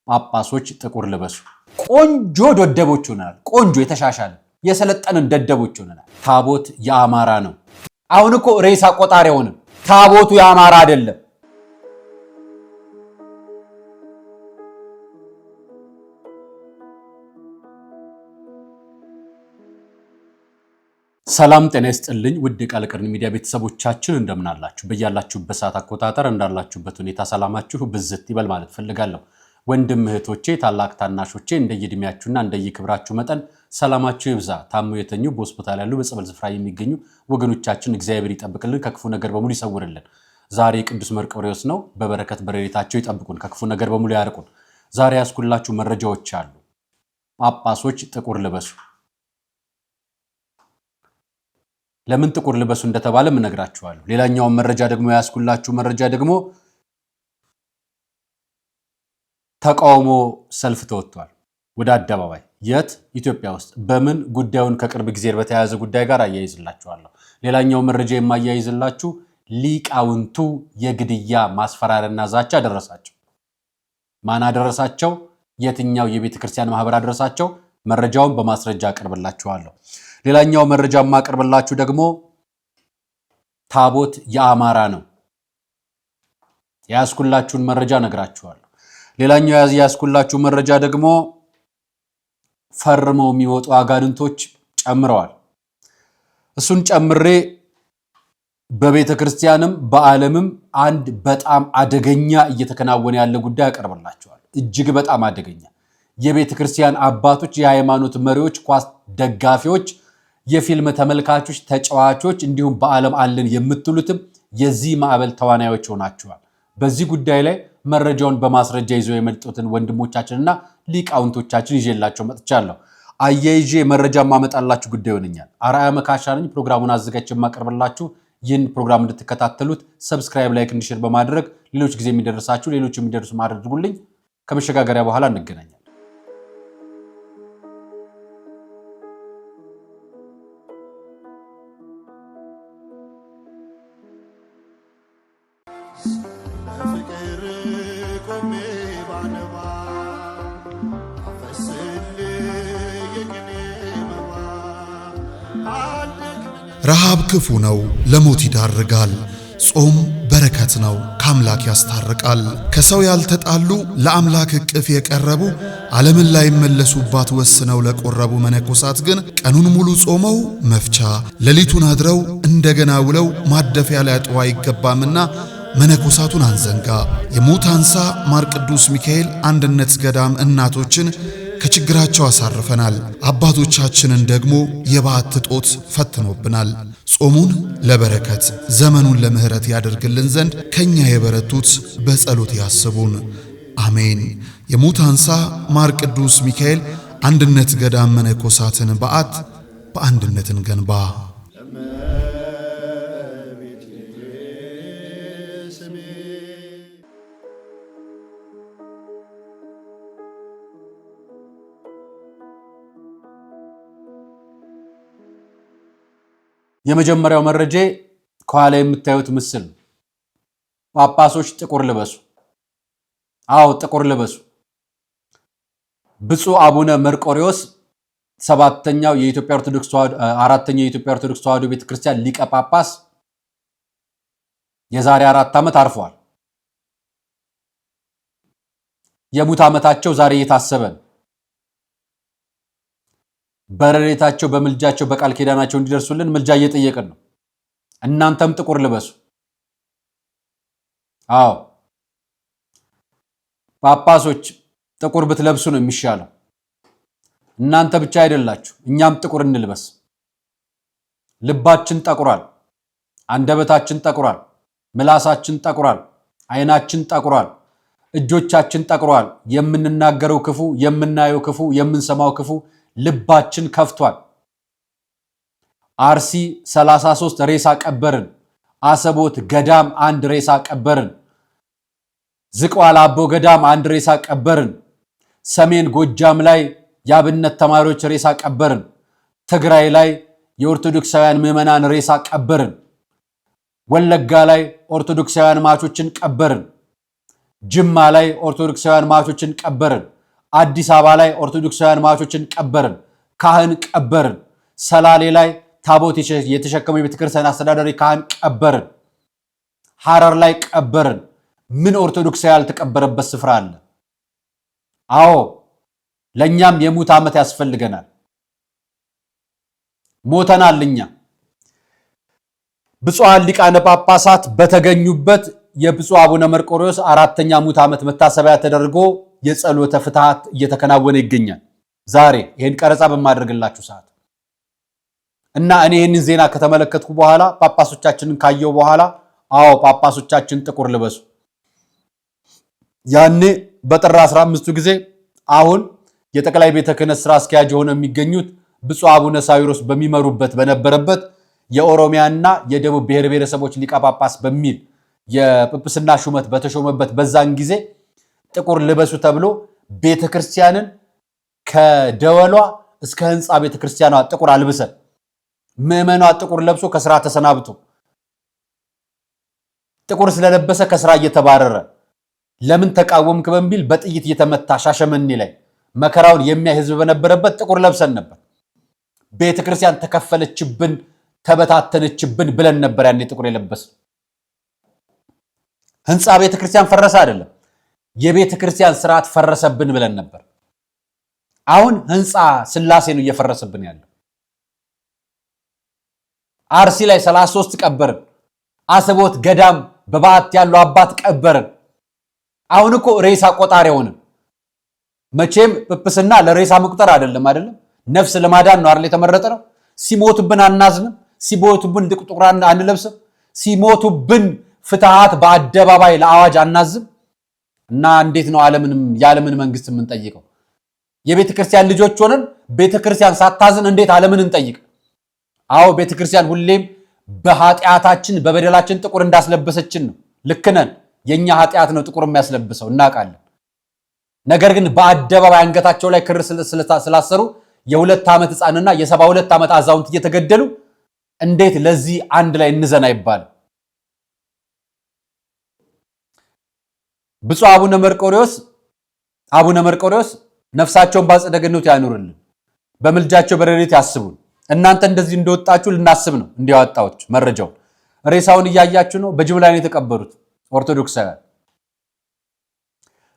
ጳጳሶች ጥቁር ልበሱ። ቆንጆ ደደቦች ሆነናል። ቆንጆ የተሻሻለ የሰለጠንን ደደቦች ሆነናል። ታቦት የአማራ ነው። አሁን እኮ ሬሳ ቆጣሪ ሆነን ታቦቱ የአማራ አይደለም። ሰላም ጤና ይስጥልኝ ውድ የቃል ቅርን ሚዲያ ቤተሰቦቻችን እንደምን አላችሁ? በያላችሁበት ሰዓት አቆጣጠር እንዳላችሁበት ሁኔታ ሰላማችሁ ብዝት ይበል ማለት ፈልጋለሁ። ወንድም እህቶቼ፣ ታላቅ ታናሾቼ እንደየእድሜያችሁና እንደየክብራችሁ መጠን ሰላማችሁ ይብዛ። ታመው የተኙ በሆስፒታል ያሉ በጸበል ስፍራ የሚገኙ ወገኖቻችን እግዚአብሔር ይጠብቅልን፣ ከክፉ ነገር በሙሉ ይሰውርልን። ዛሬ ቅዱስ መርቆሬዎስ ነው። በበረከት በረድኤታቸው ይጠብቁን፣ ከክፉ ነገር በሙሉ ያርቁን። ዛሬ ያስኩላችሁ መረጃዎች አሉ። ጳጳሶች ጥቁር ልበሱ። ለምን ጥቁር ልበሱ እንደተባለ እነግራችኋለሁ። ሌላኛው መረጃ ደግሞ ያስኩላችሁ መረጃ ደግሞ ተቃውሞ ሰልፍ ተወጥቷል ወደ አደባባይ። የት? ኢትዮጵያ ውስጥ። በምን? ጉዳዩን ከቅርብ ጊዜ በተያያዘ ጉዳይ ጋር አያይዝላችኋለሁ። ሌላኛው መረጃ የማያይዝላችሁ ሊቃውንቱ የግድያ ማስፈራሪያና ዛቻ ደረሳቸው። ማን አደረሳቸው? የትኛው የቤተ ክርስቲያን ማህበር አደረሳቸው? መረጃውን በማስረጃ አቀርብላችኋለሁ። ሌላኛው መረጃ ማቀርብላችሁ ደግሞ ታቦት የአማራ ነው። ያስኩላችሁን መረጃ ነግራችኋለሁ። ሌላኛው ያስኩላችሁ መረጃ ደግሞ ፈርመው የሚወጡ አጋንንቶች ጨምረዋል። እሱን ጨምሬ በቤተ ክርስቲያንም በዓለምም አንድ በጣም አደገኛ እየተከናወነ ያለ ጉዳይ አቀርብላችኋለሁ። እጅግ በጣም አደገኛ የቤተ ክርስቲያን አባቶች፣ የሃይማኖት መሪዎች፣ ኳስ ደጋፊዎች፣ የፊልም ተመልካቾች፣ ተጫዋቾች እንዲሁም በዓለም አለን የምትሉትም የዚህ ማዕበል ተዋናዮች ሆናችኋል። በዚህ ጉዳይ ላይ መረጃውን በማስረጃ ይዘው የመጡትን ወንድሞቻችንና ሊቃውንቶቻችን ይዤላቸው መጥቻለሁ። አያይዤ መረጃ ማመጣላችሁ ጉዳይ ሆነኛል። አርአያ መካሻ ነኝ። ፕሮግራሙን አዘጋጅቼ ማቀርብላችሁ። ይህን ፕሮግራም እንድትከታተሉት ሰብስክራይብ፣ ላይክ፣ እንዲሼር በማድረግ ሌሎች ጊዜ የሚደርሳችሁ ሌሎች የሚደርሱ ማድረጉልኝ። ከመሸጋገሪያ በኋላ እንገናኛለን። ረሃብ ክፉ ነው፣ ለሞት ይዳርጋል። ጾም በረከት ነው፣ ከአምላክ ያስታርቃል። ከሰው ያልተጣሉ ለአምላክ እቅፍ የቀረቡ ዓለምን ላይ መለሱባት ወስነው ለቆረቡ መነኮሳት ግን ቀኑን ሙሉ ጾመው መፍቻ ሌሊቱን አድረው እንደገና ውለው ማደፊያ ሊያጡ አይገባምና መነኮሳቱን አንዘንጋ። የሙት አንሳ ማር ቅዱስ ሚካኤል አንድነት ገዳም እናቶችን ከችግራቸው አሳርፈናል። አባቶቻችንን ደግሞ የበዓት ጦት ፈትኖብናል። ጾሙን ለበረከት ዘመኑን ለምህረት ያደርግልን ዘንድ ከኛ የበረቱት በጸሎት ያስቡን፣ አሜን። የሙት አንሳ ማር ቅዱስ ሚካኤል አንድነት ገዳም መነኮሳትን በዓት በአንድነት እንገንባ። የመጀመሪያው መረጃ ከኋላ የምታዩት ምስል ነው። ጳጳሶች ጥቁር ልበሱ። አዎ ጥቁር ልበሱ። ብፁዕ አቡነ መርቆሬዎስ አራተኛው የኢትዮጵያ ኦርቶዶክስ ተዋሕዶ ቤተክርስቲያን ሊቀ ጳጳስ የዛሬ 4 ዓመት አርፈዋል። የሙት ዓመታቸው ዛሬ እየታሰበ ነው። በረድኤታቸው በምልጃቸው በቃል ኪዳናቸው እንዲደርሱልን ምልጃ እየጠየቅን ነው። እናንተም ጥቁር ልበሱ። አዎ ጳጳሶች ጥቁር ብትለብሱ ነው የሚሻለው። እናንተ ብቻ አይደላችሁ፣ እኛም ጥቁር እንልበስ። ልባችን ጠቁሯል፣ አንደበታችን ጠቁሯል፣ ምላሳችን ጠቁሯል፣ አይናችን ጠቁሯል፣ እጆቻችን ጠቁሯል። የምንናገረው ክፉ፣ የምናየው ክፉ፣ የምንሰማው ክፉ ልባችን ከፍቷል። አርሲ 33 ሬሳ ቀበርን። አሰቦት ገዳም 1 ሬሳ ቀበርን። ዝቋላ አቦ ገዳም 1 ሬሳ ቀበርን። ሰሜን ጎጃም ላይ የአብነት ተማሪዎች ሬሳ ቀበርን። ትግራይ ላይ የኦርቶዶክሳውያን ምዕመናን ሬሳ ቀበርን። ወለጋ ላይ ኦርቶዶክሳውያን ማቾችን ቀበርን። ጅማ ላይ ኦርቶዶክሳውያን ማቾችን ቀበርን። አዲስ አበባ ላይ ኦርቶዶክሳውያን ማቾችን ቀበርን፣ ካህን ቀበርን። ሰላሌ ላይ ታቦት የተሸከመው የቤተክርስቲያን አስተዳዳሪ ካህን ቀበርን። ሐረር ላይ ቀበርን። ምን ኦርቶዶክሳዊ ያልተቀበረበት ስፍራ አለ? አዎ ለኛም የሙት ዓመት ያስፈልገናል። ሞተናል እኛ። ብፁዓን ሊቃነ ጳጳሳት በተገኙበት የብፁዕ አቡነ መርቆሬዎስ 4ኛ ሙት ዓመት መታሰቢያ ተደርጎ የጸሎተ ፍትሐት እየተከናወነ ይገኛል። ዛሬ ይሄን ቀረጻ በማድረግላችሁ ሰዓት እና እኔ ይሄንን ዜና ከተመለከትኩ በኋላ ጳጳሶቻችንን ካየው በኋላ አዎ ጳጳሶቻችን ጥቁር ልበሱ። ያኔ በጥር 15 ጊዜ አሁን የጠቅላይ ቤተ ክህነት ስራ አስኪያጅ ሆነው የሚገኙት ብፁዕ አቡነ ሳዊሮስ በሚመሩበት በነበረበት የኦሮሚያና የደቡብ ብሔር ብሔረሰቦች ሊቀ ጳጳስ በሚል የጵጵስና ሹመት በተሾመበት በዛን ጊዜ ጥቁር ልበሱ ተብሎ ቤተክርስቲያንን ከደወሏ እስከ ህንፃ ቤተክርስቲያኗ ጥቁር አልብሰን ምዕመኗ ጥቁር ለብሶ ከስራ ተሰናብቶ ጥቁር ስለለበሰ ከስራ እየተባረረ ለምን ተቃወምክ በሚል በጥይት እየተመታ ሻሸመኔ ላይ መከራውን የሚያይ ህዝብ በነበረበት ጥቁር ለብሰን ነበር። ቤተክርስቲያን ተከፈለችብን፣ ተበታተነችብን ብለን ነበር ያኔ ጥቁር የለበስ። ህንፃ ቤተክርስቲያን ፈረሰ አይደለም፣ የቤተክርስቲያን ስርዓት ፈረሰብን ብለን ነበር። አሁን ህንፃ ስላሴ ነው እየፈረሰብን ያለው። አርሲ ላይ 33 ቀበርን። አሰቦት ገዳም በባት ያለው አባት ቀበርን። አሁን እኮ ሬሳ ቆጣሪ ሆነ። መቼም ጵጵስና ለሬሳ መቁጠር አይደለም፣ ነፍስ ለማዳን ነው አይደል የተመረጠው። ሲሞቱብን አናዝንም፣ ሲሞቱብን ጥቁር አንለብስም፣ ሲሞቱብን ፍትሃት በአደባባይ ለአዋጅ አናዝም። እና እንዴት ነው የዓለምን መንግስት የምንጠይቀው? የቤተክርስቲያን ልጆች ሆነን ቤተክርስቲያን ሳታዝን እንዴት ዓለምን እንጠይቅ? አዎ ቤተክርስቲያን ሁሌም በኃጢአታችን በበደላችን ጥቁር እንዳስለበሰችን ነው። ልክ ነን። የኛ ኃጢአት ነው ጥቁር የሚያስለብሰው እናውቃለን። ነገር ግን በአደባባይ አንገታቸው ላይ ክር ስላሰሩ የ2 ዓመት ህፃንና የ72 ዓመት አዛውንት እየተገደሉ እንዴት ለዚህ አንድ ላይ እንዘና ይባላል? ብፁዕ አቡነ መርቆሬዎስ ነፍሳቸውን በአጸደ ገነት ያኑርልን፣ በምልጃቸው በረድኤት ያስቡን። እናንተ እንደዚህ እንደወጣችሁ ልናስብ ነው እንዲያወጣዎች መረጃው። ሬሳውን እያያችሁ ነው። በጅምላ ነው የተቀበሩት ኦርቶዶክሳውያን።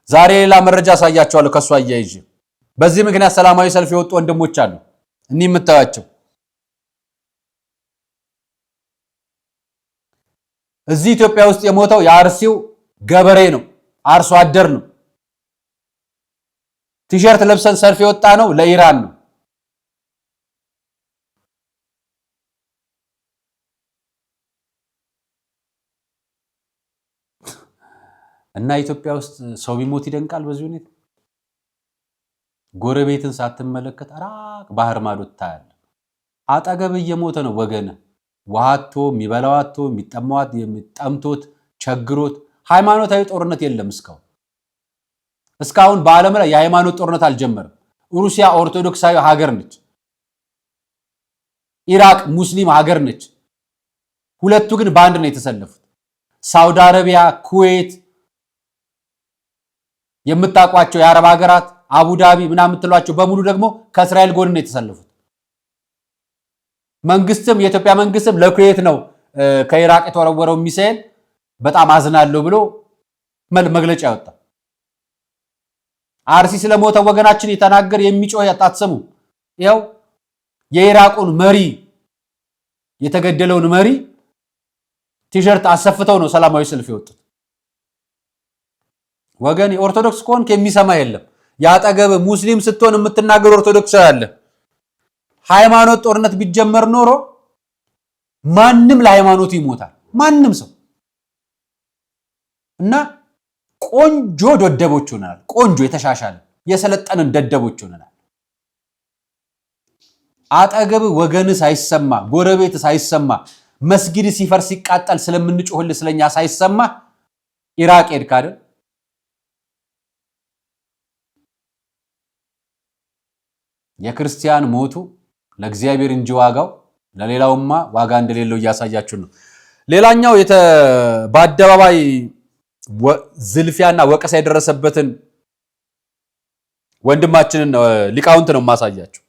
ዛሬ ሌላ መረጃ አሳያችኋለሁ ከሱ አያይዤ። በዚህ ምክንያት ሰላማዊ ሰልፍ የወጡ ወንድሞች አሉ። እኒህ የምታዩቸው እዚህ ኢትዮጵያ ውስጥ የሞተው የአርሲው ገበሬ ነው፣ አርሶ አደር ነው። ቲሸርት ለብሰን ሰልፍ የወጣ ነው ለኢራን ነው። እና ኢትዮጵያ ውስጥ ሰው ቢሞት ይደንቃል። በዚህ ሁኔታ ጎረቤትን ሳትመለከት ራቅ ባህር ማዶ ታያለህ። አጠገብ እየሞተ ነው ወገን። ውሃቶ የሚበላዋቶ የሚጠማዋት የሚጠምቶት ቸግሮት። ሃይማኖታዊ ጦርነት የለም እስካሁን በዓለም ላይ የሃይማኖት ጦርነት አልጀመረም። ሩሲያ ኦርቶዶክሳዊ ሀገር ነች። ኢራቅ ሙስሊም ሀገር ነች። ሁለቱ ግን በአንድ ነው የተሰለፉት። ሳውዲ አረቢያ፣ ኩዌት የምታቋቸው የአረብ ሀገራት አቡዳቢ ምናምን የምትሏቸው በሙሉ ደግሞ ከእስራኤል ጎን ነው የተሰለፉት። መንግስትም የኢትዮጵያ መንግስትም ለኩዌት ነው ከኢራቅ የተወረወረው ሚሳኤል በጣም አዝናለሁ ብሎ መግለጫ ያወጣ። አርሲ ስለሞተ ወገናችን የተናገር የሚጮህ ያጣተሰሙ ይኸው የኢራቁን መሪ የተገደለውን መሪ ቲሸርት አሰፍተው ነው ሰላማዊ ሰልፍ የወጡት። ወገን ኦርቶዶክስ ኮንክ የሚሰማ የለም። ያጠገብ ሙስሊም ስትሆን የምትናገር ኦርቶዶክስ ያለ ሃይማኖት ጦርነት ቢጀመር ኖሮ ማንም ለሃይማኖቱ ይሞታል፣ ማንም ሰው እና ቆንጆ ደደቦች ሆነናል። ቆንጆ የተሻሻለ የሰለጠንን ደደቦች ሆነናል። አጠገብ ወገን ሳይሰማ ጎረቤት ሳይሰማ መስጊድ ሲፈርስ ሲቃጠል ስለምንጮህል ስለኛ ሳይሰማ ኢራቅ ሄድክ አይደል? የክርስቲያን ሞቱ ለእግዚአብሔር እንጂ ዋጋው ለሌላውማ ዋጋ እንደሌለው እያሳያችሁ ነው። ሌላኛው በአደባባይ ዝልፊያና ወቀሳ የደረሰበትን ወንድማችንን ሊቃውንት ነው ማሳያቸው።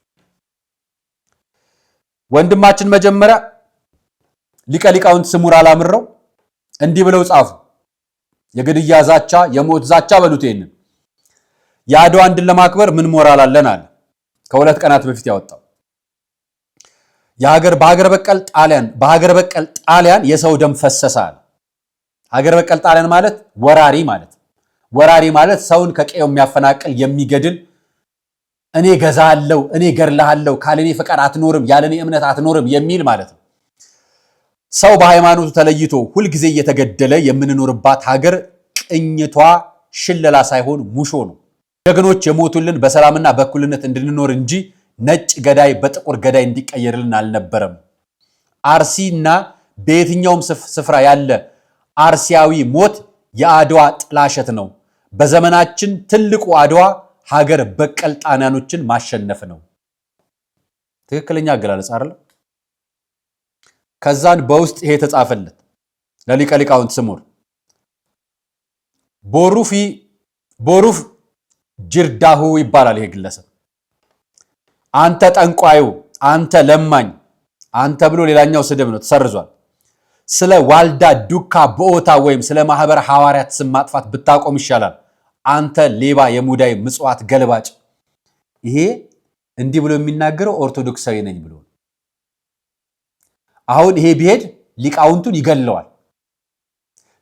ወንድማችን መጀመሪያ ሊቀ ሊቃውንት ስሙር አላምረው እንዲህ ብለው ጻፉ። የግድያ ዛቻ፣ የሞት ዛቻ በሉት። ይሄንን የአድዋን ድል ለማክበር ምን ሞራል አለን አለ። ከሁለት ቀናት በፊት ያወጣው በሀገር በቀል ጣሊያን የሰው ደም ፈሰሰ አለ። ሀገር በቀል ጣሊያን ማለት ወራሪ ማለት ሰውን ከቀየው የሚያፈናቅል የሚገድል፣ እኔ ገዛለሁ፣ እኔ ገርልሃለሁ፣ ካለኔ ፈቃድ አትኖርም፣ ያለኔ እምነት አትኖርም የሚል ማለት ነው። ሰው በሃይማኖቱ ተለይቶ ሁልጊዜ እየተገደለ የምንኖርባት ሀገር ቅኝቷ ሽለላ ሳይሆን ሙሾ ነው። ጀግኖች የሞቱልን በሰላምና በእኩልነት እንድንኖር እንጂ ነጭ ገዳይ በጥቁር ገዳይ እንዲቀየርልን አልነበረም። አርሲና በየትኛውም ስፍራ ያለ አርሲያዊ ሞት የአድዋ ጥላሸት ነው። በዘመናችን ትልቁ አድዋ ሀገር በቀል ጣሊያኖችን ማሸነፍ ነው። ትክክለኛ አገላለጽ አይደል? ከዛን በውስጥ ይሄ ተጻፈለት ለሊቀ ሊቃውንት ስሙር ቦሩፍ ጅርዳሁ ይባላል። ይሄ ግለሰብ አንተ ጠንቋዩ፣ አንተ ለማኝ፣ አንተ ብሎ ሌላኛው ስድብ ነው ተሰርዟል። ስለ ዋልዳ ዱካ በኦታ ወይም ስለ ማህበረ ሐዋርያት ስም ማጥፋት ብታቆም ይሻላል። አንተ ሌባ፣ የሙዳይ ምጽዋት ገልባጭ። ይሄ እንዲህ ብሎ የሚናገረው ኦርቶዶክሳዊ ነኝ ብሎ አሁን ይሄ ቢሄድ ሊቃውንቱን ይገለዋል።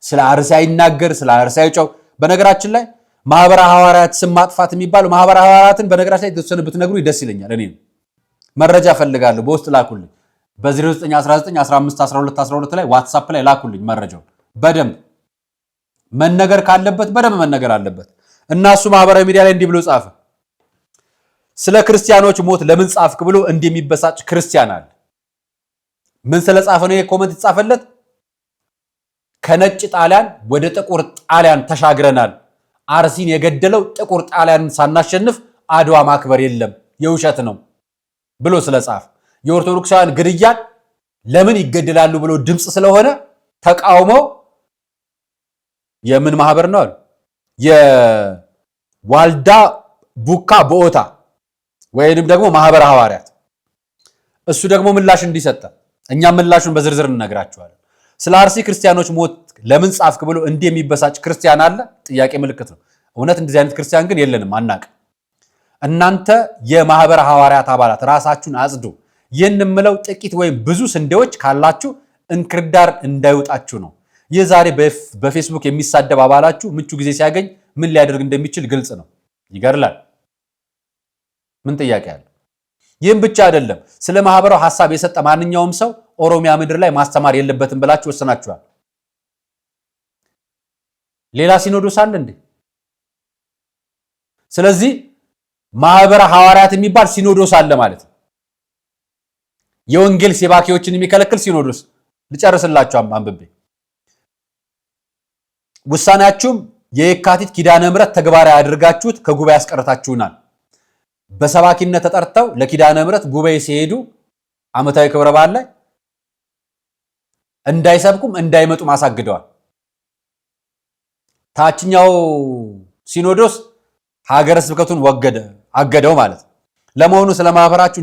ስለ አርሲ አይናገር፣ ስለ አርሲ አይጨው። በነገራችን ላይ ማህበረ ሐዋርያት ስም ማጥፋት የሚባለው ማህበረ ሐዋርያትን በነገራችን ላይ የተወሰነ ብትነግሩኝ ደስ ይለኛል። እኔ መረጃ ፈልጋለሁ፣ በውስጥ ላኩልኝ። በ0919151212 ላይ ዋትሳፕ ላይ ላኩልኝ መረጃውን። በደንብ መነገር ካለበት በደንብ መነገር አለበት። እና እሱ ማህበራዊ ሚዲያ ላይ እንዲህ ብሎ ጻፈ። ስለ ክርስቲያኖች ሞት ለምን ጻፍክ ብሎ እንዲህ የሚበሳጭ ክርስቲያን አለ። ምን ስለጻፈ ነው የኮመንት የተጻፈለት? ከነጭ ጣሊያን ወደ ጥቁር ጣሊያን ተሻግረናል። አርሲን የገደለው ጥቁር ጣሊያንን ሳናሸንፍ አድዋ ማክበር የለም፣ የውሸት ነው ብሎ ስለጻፈ የኦርቶዶክሳውያን ግድያን ለምን ይገደላሉ ብሎ ድምፅ ስለሆነ ተቃውመው የምን ማህበር ነው አሉ? የዋልዳ ቡካ በኦታ ወይንም ደግሞ ማህበረ ሐዋርያት። እሱ ደግሞ ምላሽ እንዲሰጠ እኛ ምላሹን በዝርዝር እንነግራችኋለን። ስለ አርሲ ክርስቲያኖች ሞት ለምን ጻፍክ ብሎ እንዲህ የሚበሳጭ ክርስቲያን አለ? ጥያቄ ምልክት ነው። እውነት እንደዚህ አይነት ክርስቲያን ግን የለንም፣ አናውቅም። እናንተ የማህበረ ሐዋርያት አባላት ራሳችሁን አጽዱ። ይህን የምለው ጥቂት ወይም ብዙ ስንዴዎች ካላችሁ እንክርዳድ እንዳይወጣችሁ ነው። ይህ ዛሬ በፌስቡክ የሚሳደብ አባላችሁ ምቹ ጊዜ ሲያገኝ ምን ሊያደርግ እንደሚችል ግልጽ ነው። ይገርላል። ምን ጥያቄ አለ? ይህም ብቻ አይደለም። ስለ ማህበራው ሐሳብ የሰጠ ማንኛውም ሰው ኦሮሚያ ምድር ላይ ማስተማር የለበትም ብላችሁ ወሰናችኋል። ሌላ ሲኖዶስ አለ እንዴ? ስለዚህ ማህበረ ሐዋርያት የሚባል ሲኖዶስ አለ ማለት ነው። የወንጌል ሰባኪዎችን የሚከለክል ሲኖዶስ። ልጨርስላችሁ አንብቤ። ውሳኔያችሁም የካቲት ኪዳነ ምሕረት ተግባራዊ አድርጋችሁት ከጉባኤ ያስቀርታችሁናል። በሰባኪነት ተጠርተው ለኪዳነ ምሕረት ጉባኤ ሲሄዱ ዓመታዊ ክብረ በዓል ላይ እንዳይሰብኩም እንዳይመጡም አሳግደዋል። ታችኛው ሲኖዶስ ሀገረ ስብከቱን አገደው ማለት ነው። ለመሆኑ ስለ ማህበራችሁ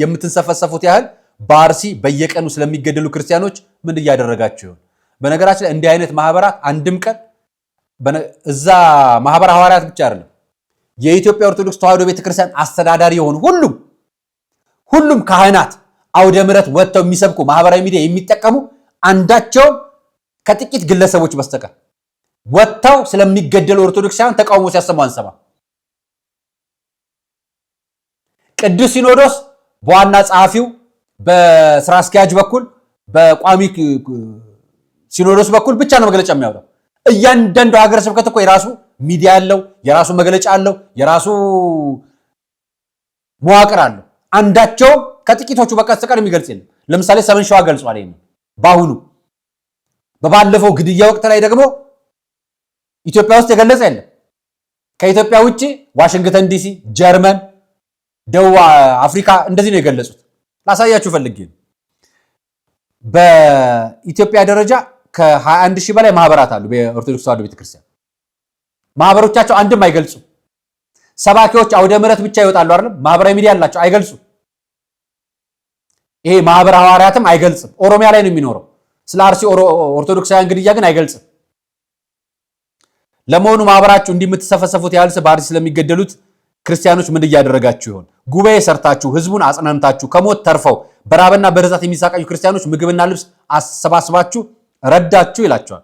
የምትንሰፈሰፉት ያህል በአርሲ በየቀኑ ስለሚገደሉ ክርስቲያኖች ምን እያደረጋችሁ ይሆን? በነገራችን ላይ እንዲህ አይነት ማህበራት አንድም ቀን እዛ ማህበረ ሐዋርያት ብቻ አይደለም፣ የኢትዮጵያ ኦርቶዶክስ ተዋሕዶ ቤተክርስቲያን አስተዳዳሪ የሆኑ ሁሉም ካህናት አውደ ምሕረት ወጥተው የሚሰብኩ ማህበራዊ ሚዲያ የሚጠቀሙ አንዳቸው ከጥቂት ግለሰቦች በስተቀር ወጥተው ስለሚገደሉ ኦርቶዶክሳውያን ተቃውሞ ሲያሰሙ አንሰማ። ቅዱስ ሲኖዶስ በዋና ጸሐፊው በስራ አስኪያጅ በኩል በቋሚ ሲኖዶስ በኩል ብቻ ነው መግለጫ የሚያወጣው። እያንዳንዱ ሀገረ ስብከት እኮ የራሱ ሚዲያ አለው፣ የራሱ መግለጫ አለው፣ የራሱ መዋቅር አለው። አንዳቸው ከጥቂቶቹ በስተቀር የሚገልጽ የለም። ለምሳሌ ሰሜን ሸዋ ገልጿል። ይሄን በባለፈው ግድያ ወቅት ላይ ደግሞ ኢትዮጵያ ውስጥ የገለጸ የለም። ከኢትዮጵያ ውጪ ዋሽንግተን ዲሲ፣ ጀርመን፣ ደቡብ አፍሪካ እንደዚህ ነው የገለጹት። ላሳያችሁ ፈልጌ። በኢትዮጵያ ደረጃ ከ21,000 በላይ ማህበራት አሉ በኦርቶዶክስ ተዋሕዶ ቤተክርስቲያን። ማህበሮቻቸው አንድም አይገልጹ። ሰባኪዎች አውደ ምሕረት ብቻ ይወጣሉ አይደል? ማህበራዊ ሚዲያ አላቸው፣ አይገልጹ። ይሄ ማህበረ ሐዋርያትም አይገልጽም። ኦሮሚያ ላይ ነው የሚኖረው። ስለ አርሲ ኦርቶዶክሳውያን ግድያ ግን አይገልጽም። ለመሆኑ ማህበራችሁ እንዲምትሰፈሰፉት ያህል በአርሲ ስለሚገደሉት ክርስቲያኖች ምን እያደረጋችሁ ይሆን? ጉባኤ ሰርታችሁ ህዝቡን አጽናንታችሁ ከሞት ተርፈው በራብና በርዛት የሚሳቀዩ ክርስቲያኖች ምግብና ልብስ አሰባስባችሁ ረዳችሁ ይላቸዋል።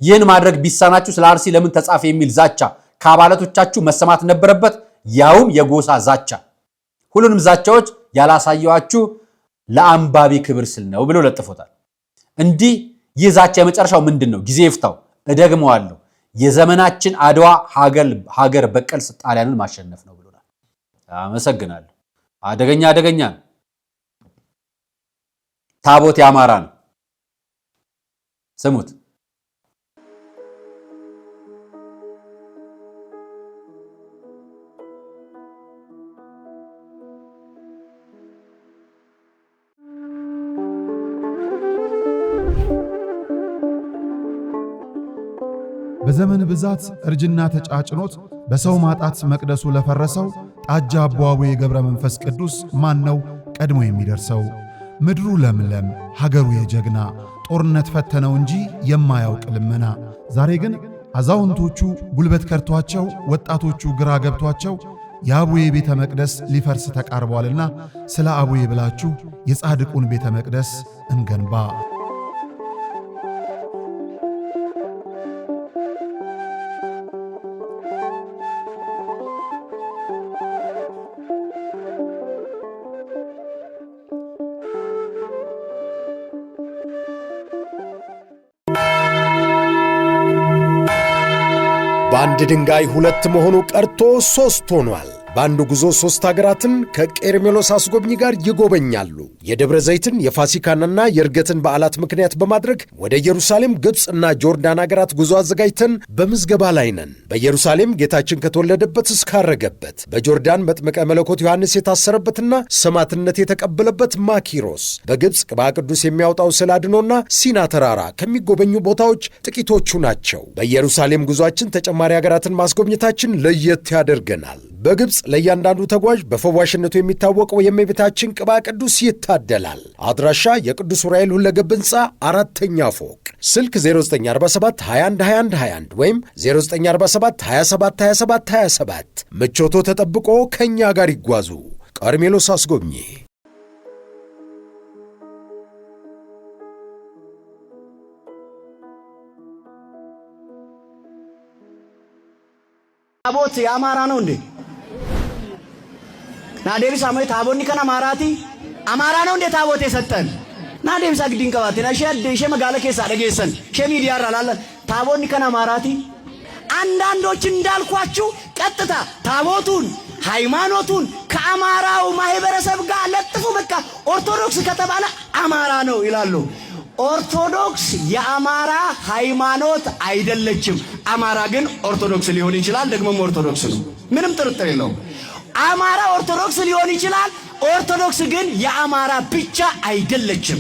ይህን ማድረግ ቢሳናችሁ ስለ አርሲ ለምን ተጻፈ የሚል ዛቻ ከአባላቶቻችሁ መሰማት ነበረበት፣ ያውም የጎሳ ዛቻ። ሁሉንም ዛቻዎች ያላሳየዋችሁ ለአንባቢ ክብር ስል ነው ብሎ ለጥፎታል። እንዲህ ይህ ዛቻ የመጨረሻው ምንድን ነው? ጊዜ ይፍታው። እደግመዋለሁ፣ የዘመናችን አድዋ ሀገር በቀል ጣሊያንን ማሸነፍ ነው ብሎናል። አመሰግናለሁ። አደገኛ ነው። ታቦት የአማራ ነው። ስሙት። በዘመን ብዛት እርጅና ተጫጭኖት በሰው ማጣት መቅደሱ ለፈረሰው ጣጃ አቧዌ ገብረ መንፈስ ቅዱስ ማን ነው ቀድሞ የሚደርሰው? ምድሩ ለምለም ሀገሩ የጀግና ጦርነት ፈተነው እንጂ የማያውቅ ልመና። ዛሬ ግን አዛውንቶቹ ጉልበት ከርቷቸው፣ ወጣቶቹ ግራ ገብቷቸው የአቡዬ ቤተ መቅደስ ሊፈርስ ተቃርቧልና ስለ አቡዬ ብላችሁ የጻድቁን ቤተ መቅደስ እንገንባ። በአንድ ድንጋይ ሁለት መሆኑ ቀርቶ ሶስት ሆኗል። በአንዱ ጉዞ ሶስት ሀገራትን ከቄርሜሎስ አስጎብኚ ጋር ይጎበኛሉ። የደብረ ዘይትን የፋሲካንና የእርገትን በዓላት ምክንያት በማድረግ ወደ ኢየሩሳሌም፣ ግብፅና ጆርዳን ሀገራት ጉዞ አዘጋጅተን በምዝገባ ላይ ነን። በኢየሩሳሌም ጌታችን ከተወለደበት እስካረገበት፣ በጆርዳን መጥምቀ መለኮት ዮሐንስ የታሰረበትና ሰማዕትነት የተቀበለበት ማኪሮስ፣ በግብፅ ቅባ ቅዱስ የሚያወጣው ስዕለ አድኖና ሲና ተራራ ከሚጎበኙ ቦታዎች ጥቂቶቹ ናቸው። በኢየሩሳሌም ጉዞአችን ተጨማሪ ሀገራትን ማስጎብኘታችን ለየት ያደርገናል። በግብፅ ለእያንዳንዱ ተጓዥ በፈዋሽነቱ የሚታወቀው የእመቤታችን ቅባ ቅዱስ ይታደላል። አድራሻ የቅዱስ ዑራኤል ሁለገብ ሕንፃ 4ኛ ፎቅ፣ ስልክ 0947 21 21 21 ወይም 0947 27 27 27። ምቾቶ ተጠብቆ ከእኛ ጋር ይጓዙ። ቀርሜሎስ አስጎብኚ። ታቦት የአማራ ነው እንዴ? ናዴብሳ ማይ ታቦኒ ከና ማራቲ አማራ ነው እንዴ ታቦት የሰጠን? ናዴብሳ ግዲን ቀባቴና ሸ መጋለ ከሳ ደገሰን ሸ ሚዲያ አራላለ ታቦኒ ከና ማራቲ። አንዳንዶች እንዳልኳችሁ ቀጥታ ታቦቱን ሃይማኖቱን ከአማራው ማህበረሰብ ጋር ለጥፉ። በቃ ኦርቶዶክስ ከተባለ አማራ ነው ይላሉ። ኦርቶዶክስ የአማራ ሃይማኖት አይደለችም። አማራ ግን ኦርቶዶክስ ሊሆን ይችላል፣ ደግሞም ኦርቶዶክስ ነው። ምንም ጥርጥር የለውም። አማራ ኦርቶዶክስ ሊሆን ይችላል። ኦርቶዶክስ ግን የአማራ ብቻ አይደለችም።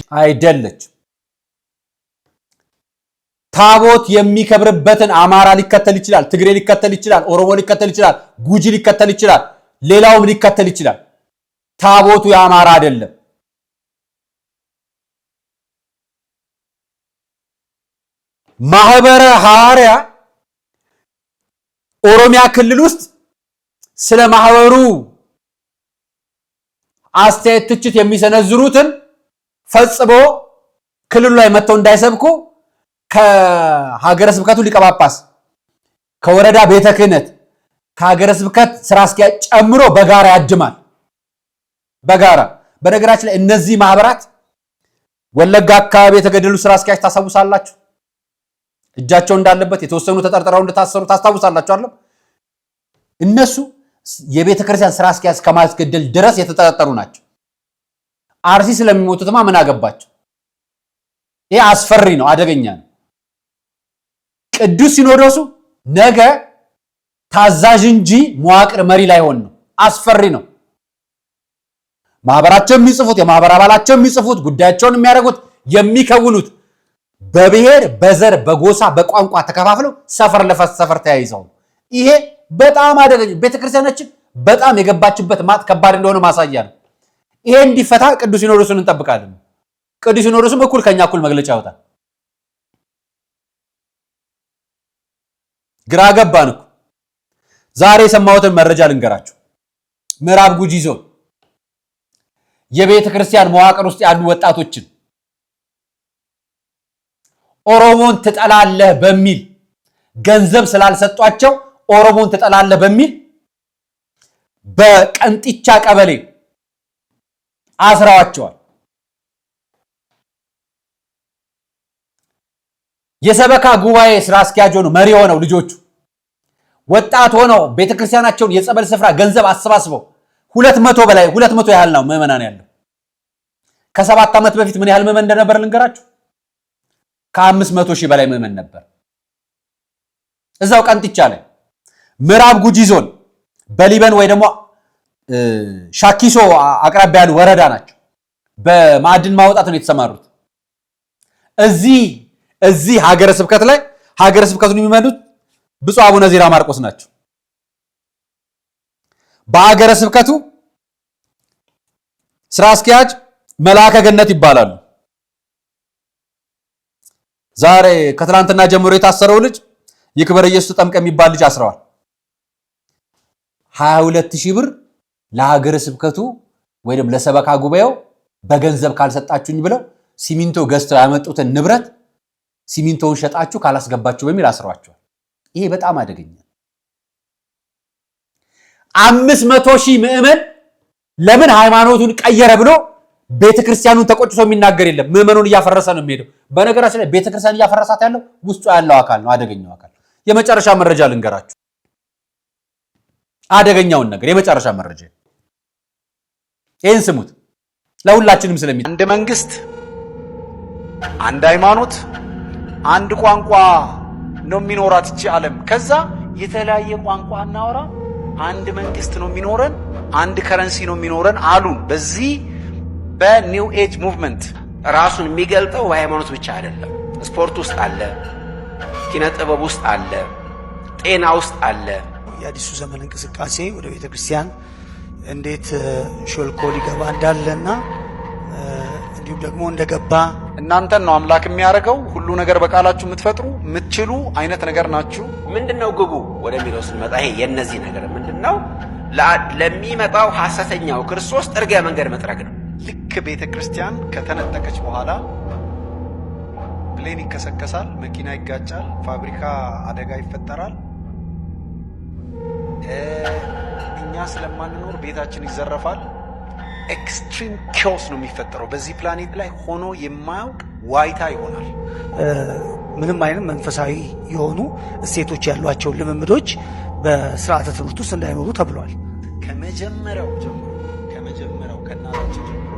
ታቦት የሚከብርበትን አማራ ሊከተል ይችላል፣ ትግሬ ሊከተል ይችላል፣ ኦሮሞ ሊከተል ይችላል፣ ጉጂ ሊከተል ይችላል፣ ሌላውም ሊከተል ይችላል። ታቦቱ የአማራ አይደለም። ማህበረ ሐዋርያ ኦሮሚያ ክልል ውስጥ ስለ ማህበሩ አስተያየት፣ ትችት የሚሰነዝሩትን ፈጽሞ ክልሉ ላይ መጥተው እንዳይሰብኩ ከሀገረ ስብከቱ ሊቀ ጳጳስ፣ ከወረዳ ቤተ ክህነት፣ ከሀገረ ስብከት ስራ አስኪያጅ ጨምሮ በጋራ ያድማል። በጋራ በነገራችን ላይ እነዚህ ማህበራት ወለጋ አካባቢ የተገደሉ ስራ አስኪያጅ ታስታውሳላችሁ? እጃቸው እንዳለበት የተወሰኑ ተጠርጥረው እንደታሰሩ ታስታውሳላችሁ አይደል? እነሱ የቤተ ክርስቲያን ስራ አስኪያጅ ከማስገደል ድረስ የተጠረጠሩ ናቸው። አርሲ ስለሚሞቱትማ ምን አገባቸው? ይሄ አስፈሪ ነው፣ አደገኛ ነው። ቅዱስ ሲኖዶሱ ነገ ታዛዥ እንጂ መዋቅር መሪ ላይሆን ነው። አስፈሪ ነው። ማህበራቸው የሚጽፉት፣ የማህበር አባላቸው የሚጽፉት፣ ጉዳያቸውን የሚያደርጉት፣ የሚከውኑት በብሔር በዘር በጎሳ በቋንቋ ተከፋፍለው ሰፈር ለሰፈር ተያይዘው ይሄ በጣም አደገኛ ቤተክርስቲያናችን በጣም የገባችበት ማጥ ከባድ እንደሆነ ማሳያ ነው። ይሄ እንዲፈታ ቅዱስ ሲኖዶስን እንጠብቃለን። ቅዱስ ሲኖዶስም እኩል ከኛ እኩል መግለጫ ያወጣል። ግራ ገባን እኮ። ዛሬ የሰማሁትን መረጃ ልንገራችሁ። ምዕራብ ጉጂ ዞን የቤተ ክርስቲያን መዋቅር ውስጥ ያሉ ወጣቶችን ኦሮሞን ትጠላለህ በሚል ገንዘብ ስላልሰጧቸው ኦሮሞን ትጠላለህ በሚል በቀንጢቻ ቀበሌ አስረዋቸዋል። የሰበካ ጉባኤ ስራ አስኪያጅ ሆነው መሪ ሆነው ልጆቹ ወጣት ሆነው ቤተክርስቲያናቸውን የጸበል ስፍራ ገንዘብ አሰባስበው 200 ያህል ነው ምዕመናን ያለው። ከ7 ዓመት በፊት ምን ያህል ምዕመን እንደነበር ልንገራችሁ። ከ500 ሺህ በላይ ምዕመን ነበር። እዛው ቀንጥቻ ላይ ምዕራብ ጉጂ ዞን በሊበን ወይ ደግሞ ሻኪሶ አቅራቢያ ያሉ ወረዳ ናቸው። በማዕድን ማውጣት ነው የተሰማሩት። እዚህ ሀገረ ስብከት ላይ ሀገረ ስብከቱን የሚመሩት ብፁዕ አቡነ ዜራ ማርቆስ ናቸው። በሀገረ ስብከቱ ስራ አስኪያጅ መልአከ ገነት ይባላሉ። ዛሬ ከትላንትና ጀምሮ የታሰረው ልጅ ይክበር ኢየሱስ ጠምቀ የሚባል ልጅ አስረዋል። 22,000 ብር ለሀገረ ስብከቱ ወይም ለሰበካ ጉባኤው በገንዘብ ካልሰጣችሁኝ ብለው ሲሚንቶ ገዝተው ያመጡትን ንብረት ሲሚንቶውን ሸጣችሁ ካላስገባችሁ በሚል አስረዋቸዋል። ይሄ በጣም አደገኛ። 500 ሺህ ምዕመን ለምን ሃይማኖቱን ቀየረ ብሎ ቤተክርስቲያኑን ተቆጭቶ የሚናገር የለም። ምዕመኑን እያፈረሰ ነው የሚሄደው። በነገራችን ላይ ቤተክርስቲያን እያፈረሳት ያለው ውስጡ ያለው አካል ነው፣ አደገኛው አካል። የመጨረሻ መረጃ ልንገራችሁ። አደገኛውን ነገር የመጨረሻ መረጃ ይህን ስሙት፣ ለሁላችንም ስለሚ አንድ መንግስት፣ አንድ ሃይማኖት፣ አንድ ቋንቋ ነው የሚኖራት እቺ ዓለም። ከዛ የተለያየ ቋንቋ እናወራ፣ አንድ መንግስት ነው የሚኖረን፣ አንድ ከረንሲ ነው የሚኖረን አሉን። በዚህ በኒው ኤጅ ሙቭመንት ራሱን የሚገልጠው በሃይማኖት ብቻ አይደለም። ስፖርት ውስጥ አለ፣ ኪነ ጥበብ ውስጥ አለ፣ ጤና ውስጥ አለ። የአዲሱ ዘመን እንቅስቃሴ ወደ ቤተ ክርስቲያን እንዴት ሾልኮ ሊገባ እንዳለና እንዲሁም ደግሞ እንደገባ እናንተን ነው አምላክ የሚያደርገው። ሁሉ ነገር በቃላችሁ የምትፈጥሩ የምትችሉ አይነት ነገር ናችሁ። ምንድነው ግቡ ወደሚለው ስንመጣ ይሄ የነዚህ ነገር ምንድነው? ለሚመጣው ሐሰተኛው ክርስቶስ ጥርጊያ መንገድ መጥረግ ነው። ልክ ቤተ ክርስቲያን ከተነጠቀች በኋላ ፕሌን ይከሰከሳል፣ መኪና ይጋጫል፣ ፋብሪካ አደጋ ይፈጠራል። እኛ ስለማንኖር ቤታችን ይዘረፋል። ኤክስትሪም ኪዮስ ነው የሚፈጠረው። በዚህ ፕላኔት ላይ ሆኖ የማያውቅ ዋይታ ይሆናል። ምንም አይነት መንፈሳዊ የሆኑ እሴቶች ያሏቸው ልምምዶች በስርዓተ ትምህርት ውስጥ እንዳይኖሩ ተብሏል። ከመጀመሪያው ከእናታችን ጀምሮ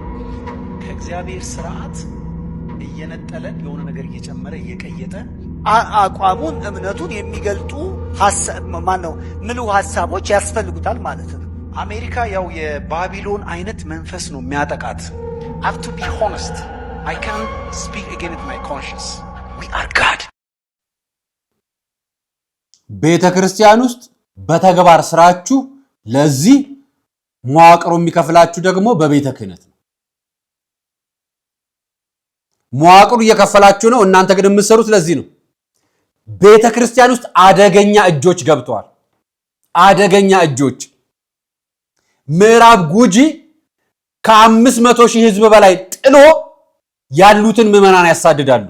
ከእግዚአብሔር ስርዓት እየነጠለን የሆነ ነገር እየጨመረ እየቀየጠ አቋሙን እምነቱን የሚገልጡ ምሉ ሀሳቦች ያስፈልጉታል ማለት ነው። አሜሪካ ያው የባቢሎን አይነት መንፈስ ነው የሚያጠቃት። have to be honest, I can't speak against my conscience. We are God. ቤተ ክርስቲያን ውስጥ በተግባር ስራችሁ ለዚህ መዋቅሩ የሚከፍላችሁ ደግሞ በቤተ ክህነት ነው። መዋቅሩ እየከፈላችሁ ነው፣ እናንተ ግን የምትሰሩት ለዚህ ነው። ቤተ ክርስቲያን ውስጥ አደገኛ እጆች ገብተዋል። አደገኛ እጆች ምዕራብ ጉጂ ከ500 ሺህ ህዝብ በላይ ጥሎ ያሉትን ምዕመናን ያሳድዳሉ።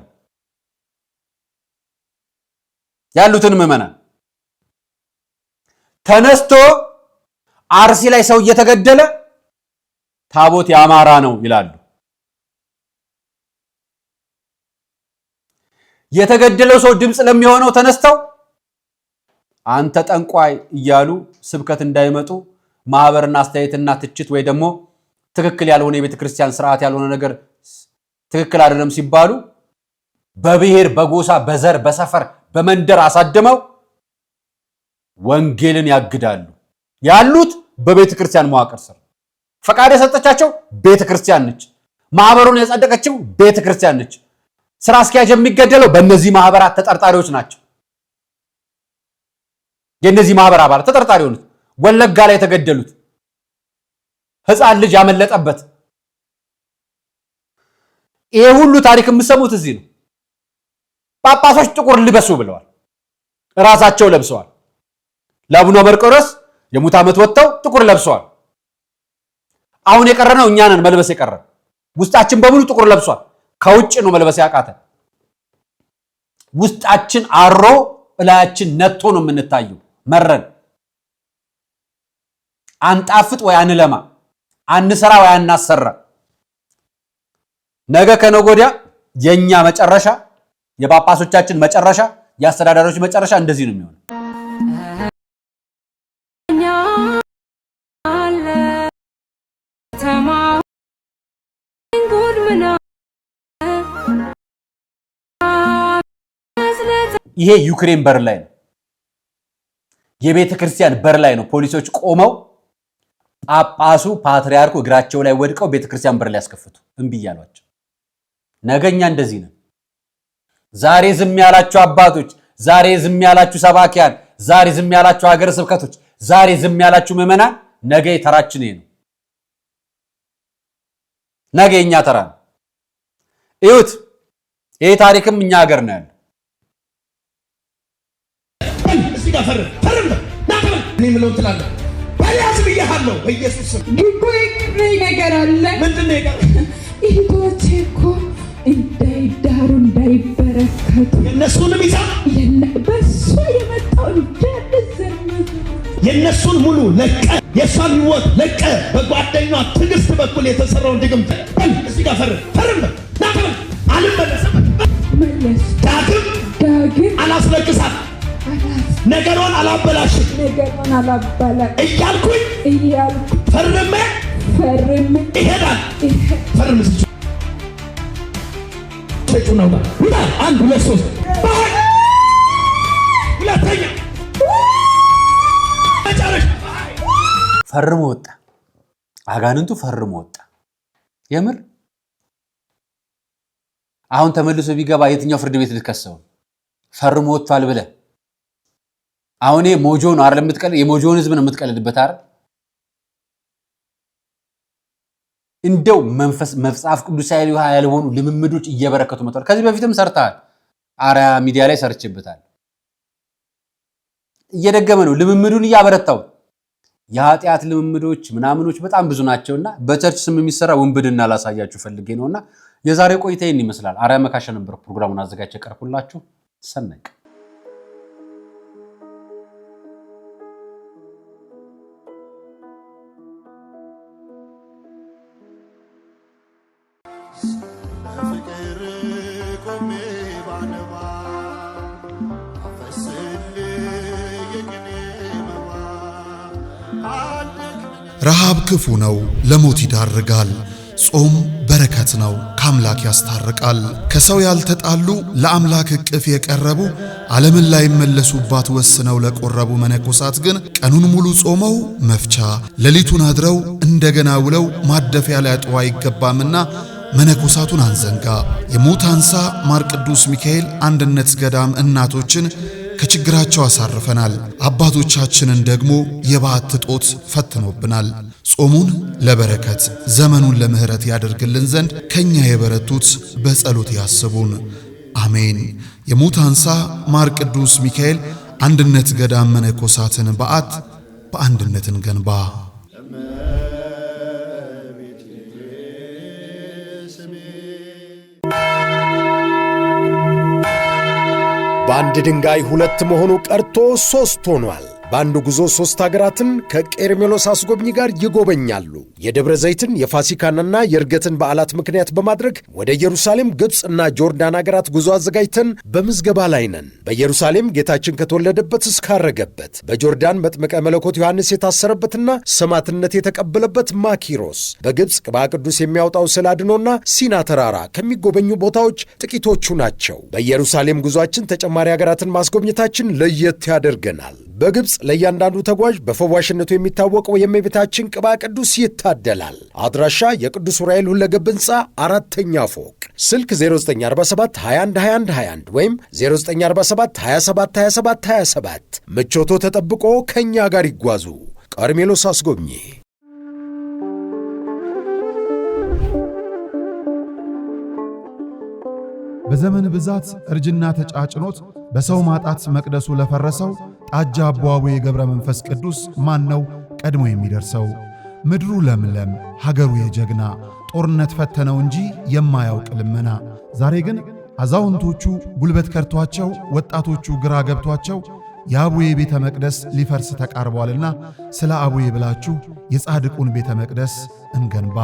ያሉትን ምዕመናን ተነስቶ አርሲ ላይ ሰው እየተገደለ ታቦት የአማራ ነው ይላሉ። የተገደለው ሰው ድምጽ ለሚሆነው ተነስተው አንተ ጠንቋይ እያሉ ስብከት እንዳይመጡ ማህበርና አስተያየትና ትችት ወይ ደግሞ ትክክል ያልሆነ የቤተ ክርስቲያን ስርዓት ያልሆነ ነገር ትክክል አይደለም ሲባሉ በብሔር በጎሳ በዘር በሰፈር በመንደር አሳደመው ወንጌልን ያግዳሉ። ያሉት በቤተ ክርስቲያን መዋቅር ስር ፈቃድ የሰጠቻቸው ቤተ ክርስቲያን ነች። ማህበሩን ያጸደቀችው ቤተ ክርስቲያን ነች። ስራ አስኪያጅ የሚገደለው በእነዚህ ማህበራት ተጠርጣሪዎች ናቸው። የእነዚህ ማህበር አባላት ተጠርጣሪ ሆኑት። ወለጋ ላይ የተገደሉት ህፃን ልጅ ያመለጠበት ይሄ ሁሉ ታሪክ የምሰሙት እዚህ ነው። ጳጳሶች ጥቁር ልበሱ ብለዋል፣ ራሳቸው ለብሰዋል። ለአቡነ መርቆሬዎስ የሙት ዓመት ወጥተው ጥቁር ለብሰዋል። አሁን የቀረነው እኛ ነን መልበስ የቀረን። ውስጣችን በሙሉ ጥቁር ለብሷል። ከውጭ ነው መልበስ ያቃተን። ውስጣችን አሮ እላያችን ነቶ ነው የምንታየው። መረን አንጣፍጥ ወይ አንለማ፣ አንሰራ ወይ አናሰራ። ነገ ከነገ ወዲያ የኛ መጨረሻ፣ የጳጳሶቻችን መጨረሻ፣ የአስተዳዳሪዎች መጨረሻ እንደዚህ ነው የሚሆነው። ይሄ ዩክሬን በር ላይ ነው፣ የቤተ ክርስቲያን በር ላይ ነው። ፖሊሶች ቆመው ጳጳሱ ፓትርያርኩ እግራቸው ላይ ወድቀው ቤተ ክርስቲያን በር ላይ ያስከፍቱ እምቢ እያሏቸው። ነገኛ እንደዚህ ነው። ዛሬ ዝም ያላችሁ አባቶች፣ ዛሬ ዝም ያላችሁ ሰባኪያን፣ ዛሬ ዝም ያላችሁ ሀገረ ስብከቶች፣ ዛሬ ዝም ያላችሁ ምዕመናን፣ ነገ ተራችን ይሄ ነው። ነገ የኛ ተራ ነው። እዩት። ይሄ ታሪክም እኛ ሀገር ነው ያለው። ፈርም ናቀበል እኔ ምለው ትላለህ ባያዝ ብያለሁ በኢየሱስ ስም ግቦይ ነገር አለ። ምንድነው ይቀር ኢንቶቼ እኮ እንዳይዳሩ እንዳይበረከቱ የነሱንም ይዛ በሷ የመጣው እንደዘመት የነሱን ሙሉ ለቀ የሷን ህይወት ለቀ በጓደኛዋ ትዕግስት በኩል የተሰራውን ድግምት እዚህ ጋር ፈርም ናቀበል አልመለሰም መለስ ዳግም አላስለቅሳት ነገሮን አላበላሽም እያልኩኝ ፈርሜ ይሄዳል። ፈርም ሴጩ ነው ሁላ 1 2 3 ባህል ሁለተኛ መጨረሻ ፈርሞ ወጣ። አጋንንቱ ፈርሞ ወጣ። የምር አሁን ተመልሶ ቢገባ የትኛው ፍርድ ቤት ልትከሰው? ፈርሞ ወጥቷል ብለህ አሁን ሞጆ ነው አይደል የምትቀል የሞጆን ህዝብ ነው የምትቀልድበት አይደል? እንደው መጽሐፍ ቅዱሳዊ ያልሆኑ ልምምዶች እየበረከቱ መጥተዋል። ከዚህ በፊትም ሰርተሃል። አርያ ሚዲያ ላይ ሰርችበታል። እየደገመ ነው ልምምዱን እያበረታው። የኃጢአት ልምምዶች ምናምኖች በጣም ብዙ ናቸውና በቸርች ስም የሚሰራ ወንብድና ላሳያችሁ ፈልጌ ነውና የዛሬ ቆይታ ይህን ይመስላል። አርያ መካሻ ነበር ፕሮግራሙን አዘጋጅቼ ቀርኩላችሁ። ሰነቅ ረሃብ ክፉ ነው፣ ለሞት ይዳርጋል። ጾም በረከት ነው፣ ከአምላክ ያስታርቃል። ከሰው ያልተጣሉ ለአምላክ እቅፍ የቀረቡ ዓለምን ላይ መለሱባት ወስነው ለቆረቡ መነኮሳት ግን ቀኑን ሙሉ ጾመው መፍቻ ሌሊቱን አድረው እንደገና ውለው ማደፊያ ሊያጥሩ አይገባምና መነኮሳቱን አንዘንጋ። የሙት አንሳ ማር ቅዱስ ሚካኤል አንድነት ገዳም እናቶችን ከችግራቸው አሳርፈናል። አባቶቻችንን ደግሞ የበዓት ጦት ፈትኖብናል። ጾሙን ለበረከት ዘመኑን ለምህረት ያደርግልን ዘንድ ከኛ የበረቱት በጸሎት ያስቡን። አሜን። የሙት አንሳ ማር ቅዱስ ሚካኤል አንድነት ገዳም መነኮሳትን በዓት በአንድነትን ገንባ። በአንድ ድንጋይ ሁለት መሆኑ ቀርቶ ሦስት ሆኗል። በአንድ ጉዞ 3 ሀገራትን ከቄርሜሎስ አስጎብኚ ጋር ይጎበኛሉ። የደብረ ዘይትን የፋሲካንና የዕርገትን በዓላት ምክንያት በማድረግ ወደ ኢየሩሳሌም፣ ግብፅና ጆርዳን ሀገራት ጉዞ አዘጋጅተን በምዝገባ ላይ ነን። በኢየሩሳሌም ጌታችን ከተወለደበት እስካረገበት፣ በጆርዳን መጥምቀ መለኮት ዮሐንስ የታሰረበትና ሰማዕትነት የተቀበለበት ማኪሮስ፣ በግብፅ ቅባ ቅዱስ የሚያወጣው ስዕለ አድኖና ሲና ተራራ ከሚጎበኙ ቦታዎች ጥቂቶቹ ናቸው። በኢየሩሳሌም ጉዞአችን ተጨማሪ ሀገራትን ማስጎብኘታችን ለየት ያደርገናል። በግብፅ ለእያንዳንዱ ተጓዥ በፈዋሽነቱ የሚታወቀው የእመቤታችን ቅባ ቅዱስ ይታደላል። አድራሻ የቅዱስ ዑራኤል ሁለገብ ሕንፃ 4ኛ ፎቅ። ስልክ 0947 21 21 21 ወይም 0947 27 27 27። ምቾቶ ተጠብቆ ከእኛ ጋር ይጓዙ። ቀርሜሎስ አስጎብኚ። በዘመን ብዛት እርጅና ተጫጭኖት በሰው ማጣት መቅደሱ ለፈረሰው ጣጃ አቦአቡ የገብረ መንፈስ ቅዱስ ማን ነው ቀድሞ የሚደርሰው? ምድሩ ለምለም ሀገሩ የጀግና ጦርነት ፈተነው እንጂ የማያውቅ ልመና። ዛሬ ግን አዛውንቶቹ ጉልበት ከርቷቸው፣ ወጣቶቹ ግራ ገብቷቸው የአቡዬ ቤተ መቅደስ ሊፈርስ ተቃርቧልና ስለ አቡዬ ብላችሁ የጻድቁን ቤተ መቅደስ እንገንባ።